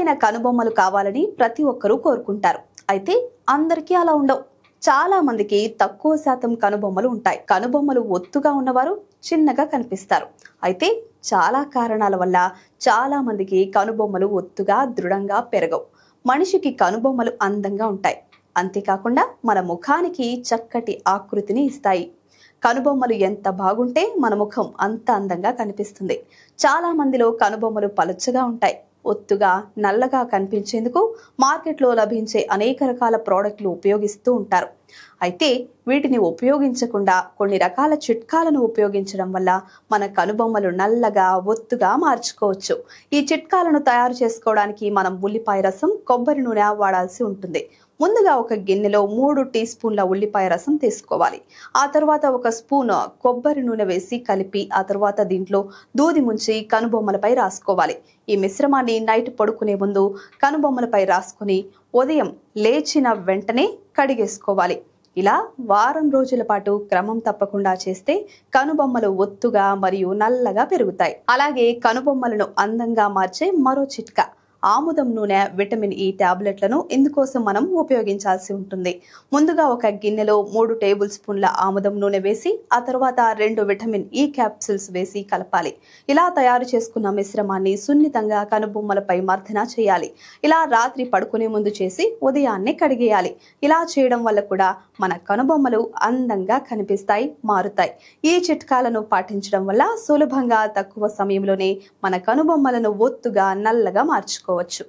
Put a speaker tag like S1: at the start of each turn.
S1: అందమైన కనుబొమ్మలు కావాలని ప్రతి ఒక్కరూ కోరుకుంటారు. అయితే అందరికీ అలా ఉండవు. చాలా మందికి తక్కువ శాతం కనుబొమ్మలు ఉంటాయి. కనుబొమ్మలు ఒత్తుగా ఉన్నవారు చిన్నగా కనిపిస్తారు. అయితే చాలా కారణాల వల్ల చాలా మందికి కనుబొమ్మలు ఒత్తుగా దృఢంగా పెరగవు. మనిషికి కనుబొమ్మలు అందంగా ఉంటాయి. అంతేకాకుండా మన ముఖానికి చక్కటి ఆకృతిని ఇస్తాయి. కనుబొమ్మలు ఎంత బాగుంటే మన ముఖం అంత అందంగా కనిపిస్తుంది. చాలా మందిలో కనుబొమ్మలు పలుచగా ఉంటాయి. ఒత్తుగా నల్లగా కనిపించేందుకు మార్కెట్లో లభించే అనేక రకాల ప్రోడక్ట్లు ఉపయోగిస్తూ ఉంటారు. అయితే వీటిని ఉపయోగించకుండా కొన్ని రకాల చిట్కాలను ఉపయోగించడం వల్ల మన కనుబొమ్మలు నల్లగా ఒత్తుగా మార్చుకోవచ్చు. ఈ చిట్కాలను తయారు చేసుకోవడానికి మనం ఉల్లిపాయ రసం, కొబ్బరి నూనె వాడాల్సి ఉంటుంది. ముందుగా ఒక గిన్నెలో 3 టీ స్పూన్ల ఉల్లిపాయ రసం తీసుకోవాలి. ఆ తర్వాత 1 స్పూన్ కొబ్బరి నూనె వేసి కలిపి ఆ తర్వాత దీంట్లో దూది ముంచి కనుబొమ్మలపై రాసుకోవాలి. ఈ మిశ్రమాన్ని నైట్ పడుకునే ముందు కనుబొమ్మలపై రాసుకుని ఉదయం లేచిన వెంటనే కడిగేసుకోవాలి. ఇలా వారం రోజుల పాటు క్రమం తప్పకుండా చేస్తే కనుబొమ్మలు ఒత్తుగా మరియు నల్లగా పెరుగుతాయి. అలాగే కనుబొమ్మలను అందంగా మార్చే మరో చిట్కా ఆముదం నూనె, విటమిన్ ఈ టాబ్లెట్లను ఇందుకోసం మనం ఉపయోగించాల్సి ఉంటుంది. ముందుగా ఒక గిన్నెలో 3 టేబుల్ స్పూన్ల ఆముదం నూనె వేసి ఆ తర్వాత 2 విటమిన్ ఈ క్యాప్సూల్స్ వేసి కలపాలి. ఇలా తయారు చేసుకున్న మిశ్రమాన్ని సున్నితంగా కనుబొమ్మలపై మర్దన చేయాలి. ఇలా రాత్రి పడుకునే ముందు చేసి ఉదయాన్నే కడిగేయాలి. ఇలా చేయడం వల్ల కూడా మన కనుబొమ్మలు అందంగా కనిపిస్తాయి, మారుతాయి. ఈ చిట్కాలను పాటించడం వల్ల సులభంగా తక్కువ సమయంలోనే మన కనుబొమ్మలను ఒత్తుగా నల్లగా మార్చుకోవచ్చు.